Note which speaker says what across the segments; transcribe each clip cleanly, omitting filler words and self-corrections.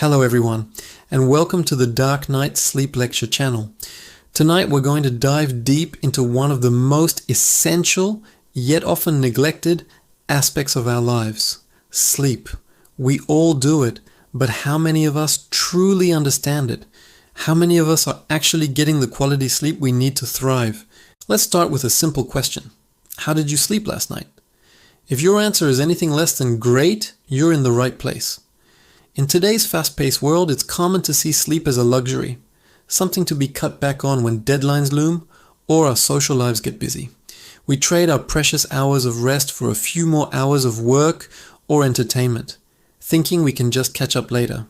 Speaker 1: Hello everyone, and welcome to the Dark Night Sleep Lecture channel. Tonight we're going to dive deep into one of the most essential, yet often neglected, aspects of our lives: sleep. We all do it, but how many of us truly understand it? How many of us are actually getting the quality sleep we need to thrive? Let's start with a simple question. How did you sleep last night? If your answer is anything less than great, you're in the right place. In today's fast-paced world, it's common to see sleep as a luxury, something to be cut back on when deadlines loom or our social lives get busy. We trade our precious hours of rest for a few more hours of work or entertainment, thinking we can just catch up later.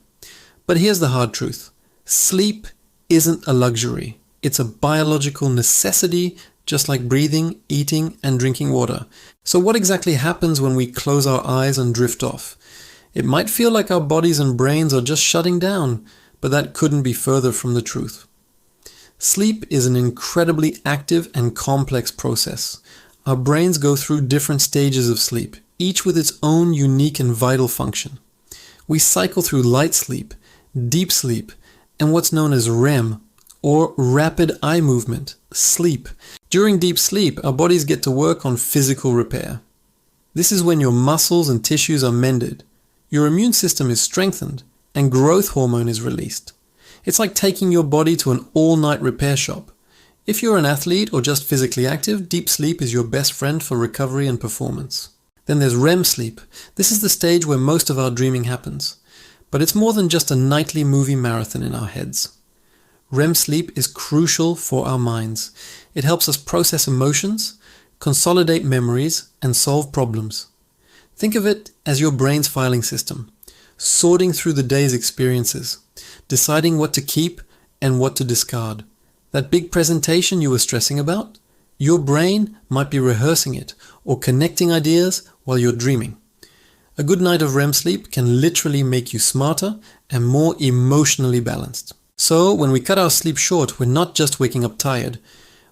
Speaker 1: But here's the hard truth. Sleep isn't a luxury. It's a biological necessity, just like breathing, eating, and drinking water. So what exactly happens when we close our eyes and drift off? It might feel like our bodies and brains are just shutting down, but that couldn't be further from the truth. Sleep is an incredibly active and complex process. Our brains go through different stages of sleep, each with its own unique and vital function. We cycle through light sleep, deep sleep, and what's known as REM, or rapid eye movement, sleep. During deep sleep, our bodies get to work on physical repair. This is when your muscles and tissues are mended, your immune system is strengthened, and growth hormone is released. It's like taking your body to an all-night repair shop. If you're an athlete or just physically active, deep sleep is your best friend for recovery and performance. Then there's REM sleep. This is the stage where most of our dreaming happens. But it's more than just a nightly movie marathon in our heads. REM sleep is crucial for our minds. It helps us process emotions, consolidate memories, and solve problems. Think of it as your brain's filing system, sorting through the day's experiences, deciding what to keep and what to discard. That big presentation you were stressing about, your brain might be rehearsing it or connecting ideas while you're dreaming. A good night of REM sleep can literally make you smarter and more emotionally balanced. So when we cut our sleep short, we're not just waking up tired.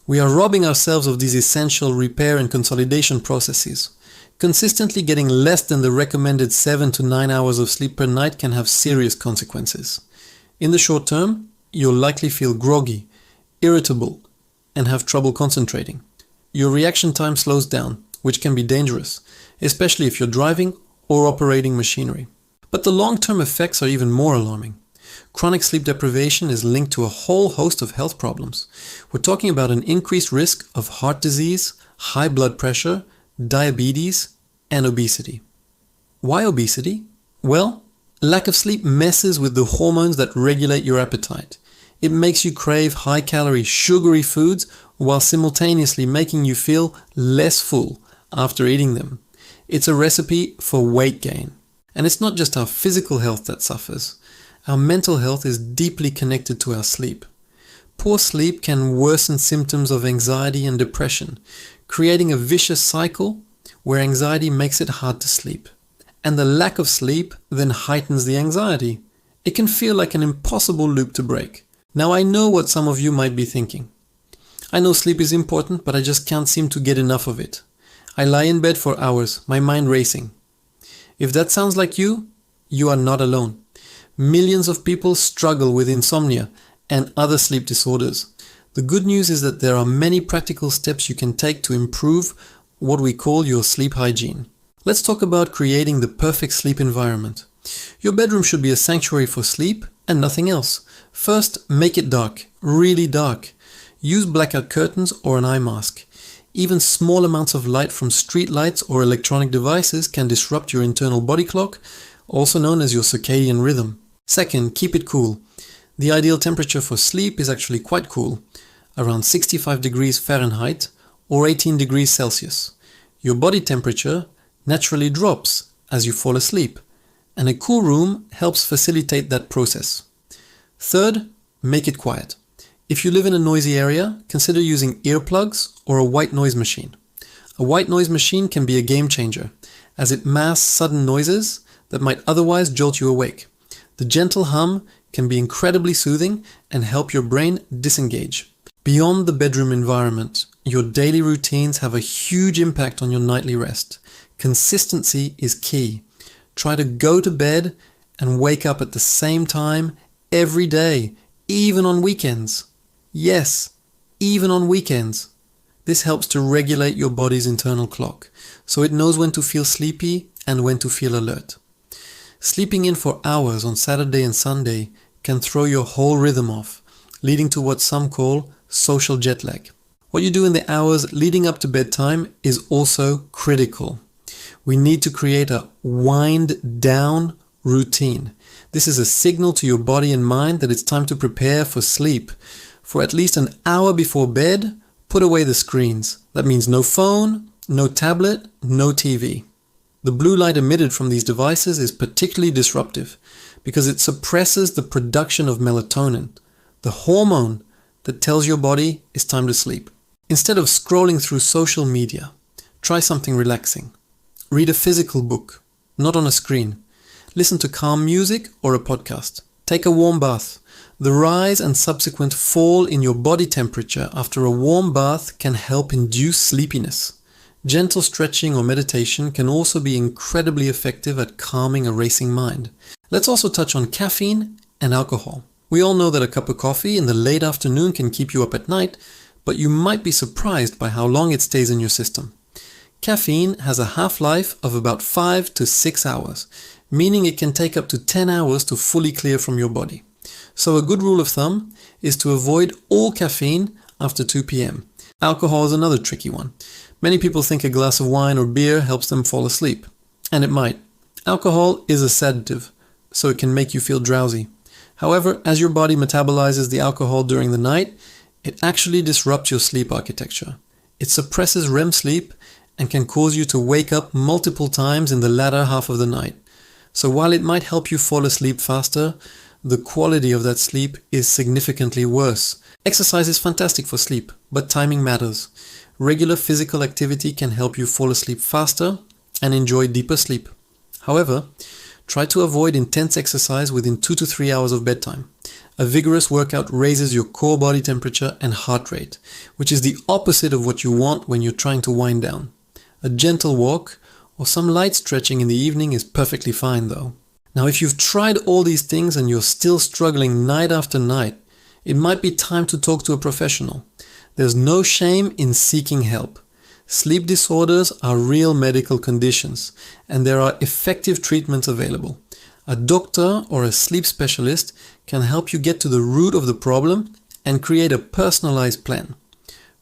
Speaker 1: We are robbing ourselves of these essential repair and consolidation processes. Consistently getting less than the recommended 7 to 9 hours of sleep per night can have serious consequences. In the short term, you'll likely feel groggy, irritable, and have trouble concentrating. Your reaction time slows down, which can be dangerous, especially if you're driving or operating machinery. But the long-term effects are even more alarming. Chronic sleep deprivation is linked to a whole host of health problems. We're talking about an increased risk of heart disease, high blood pressure, diabetes, and obesity. Why obesity? Well, lack of sleep messes with the hormones that regulate your appetite. It makes you crave high-calorie, sugary foods while simultaneously making you feel less full after eating them. It's a recipe for weight gain. And it's not just our physical health that suffers. Our mental health is deeply connected to our sleep. Poor sleep can worsen symptoms of anxiety and depression, creating a vicious cycle where anxiety makes it hard to sleep. And the lack of sleep then heightens the anxiety. It can feel like an impossible loop to break. Now I know what some of you might be thinking. I know sleep is important, but I just can't seem to get enough of it. I lie in bed for hours, my mind racing. If that sounds like you, you are not alone. Millions of people struggle with insomnia and other sleep disorders. The good news is that there are many practical steps you can take to improve what we call your sleep hygiene. Let's talk about creating the perfect sleep environment. Your bedroom should be a sanctuary for sleep and nothing else. First, make it dark, really dark. Use blackout curtains or an eye mask. Even small amounts of light from street lights or electronic devices can disrupt your internal body clock, also known as your circadian rhythm. Second, keep it cool. The ideal temperature for sleep is actually quite cool, around 65 degrees Fahrenheit or 18 degrees Celsius. Your body temperature naturally drops as you fall asleep, and a cool room helps facilitate that process. Third, make it quiet. If you live in a noisy area, consider using earplugs or a white noise machine. A white noise machine can be a game changer, as it masks sudden noises that might otherwise jolt you awake. The gentle hum can be incredibly soothing and help your brain disengage. Beyond the bedroom environment, your daily routines have a huge impact on your nightly rest. Consistency is key. Try to go to bed and wake up at the same time every day, even on weekends. Yes, even on weekends. This helps to regulate your body's internal clock, so it knows when to feel sleepy and when to feel alert. Sleeping in for hours on Saturday and Sunday can throw your whole rhythm off, leading to what some call social jet lag. What you do in the hours leading up to bedtime is also critical. We need to create a wind down routine. This is a signal to your body and mind that it's time to prepare for sleep. For at least an hour before bed, put away the screens. That means no phone, no tablet, no TV. The blue light emitted from these devices is particularly disruptive because it suppresses the production of melatonin, the hormone that tells your body it's time to sleep. Instead of scrolling through social media, try something relaxing. Read a physical book, not on a screen. Listen to calm music or a podcast. Take a warm bath. The rise and subsequent fall in your body temperature after a warm bath can help induce sleepiness. Gentle stretching or meditation can also be incredibly effective at calming a racing mind. Let's also touch on caffeine and alcohol. We all know that a cup of coffee in the late afternoon can keep you up at night, but you might be surprised by how long it stays in your system. Caffeine has a half-life of about 5 to 6 hours, meaning it can take up to 10 hours to fully clear from your body. So a good rule of thumb is to avoid all caffeine after 2 p.m. Alcohol is another tricky one. Many people think a glass of wine or beer helps them fall asleep, and it might. Alcohol is a sedative, so it can make you feel drowsy. However, as your body metabolizes the alcohol during the night, it actually disrupts your sleep architecture. It suppresses REM sleep and can cause you to wake up multiple times in the latter half of the night. So while it might help you fall asleep faster, the quality of that sleep is significantly worse. Exercise is fantastic for sleep, but timing matters. Regular physical activity can help you fall asleep faster and enjoy deeper sleep. However, try to avoid intense exercise within 2 to 3 hours of bedtime. A vigorous workout raises your core body temperature and heart rate, which is the opposite of what you want when you're trying to wind down. A gentle walk or some light stretching in the evening is perfectly fine though. Now, if you've tried all these things and you're still struggling night after night, it might be time to talk to a professional. There's no shame in seeking help. Sleep disorders are real medical conditions, and there are effective treatments available. A doctor or a sleep specialist can help you get to the root of the problem and create a personalized plan.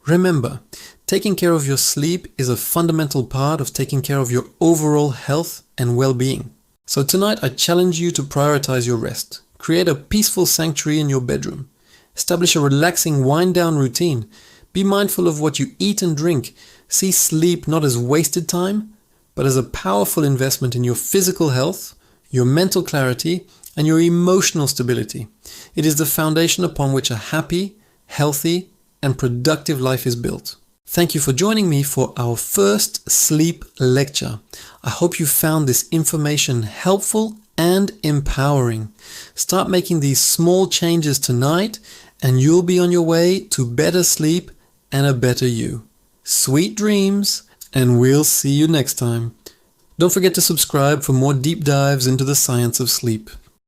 Speaker 1: Remember, taking care of your sleep is a fundamental part of taking care of your overall health and well-being. So tonight I challenge you to prioritize your rest. Create a peaceful sanctuary in your bedroom. Establish a relaxing wind-down routine. Be mindful of what you eat and drink. See sleep not as wasted time, but as a powerful investment in your physical health, your mental clarity, and your emotional stability. It is the foundation upon which a happy, healthy, and productive life is built. Thank you for joining me for our first sleep lecture. I hope you found this information helpful and empowering. Start making these small changes tonight and you'll be on your way to better sleep and a better you. Sweet dreams, and we'll see you next time. Don't forget to subscribe for more deep dives into the science of sleep.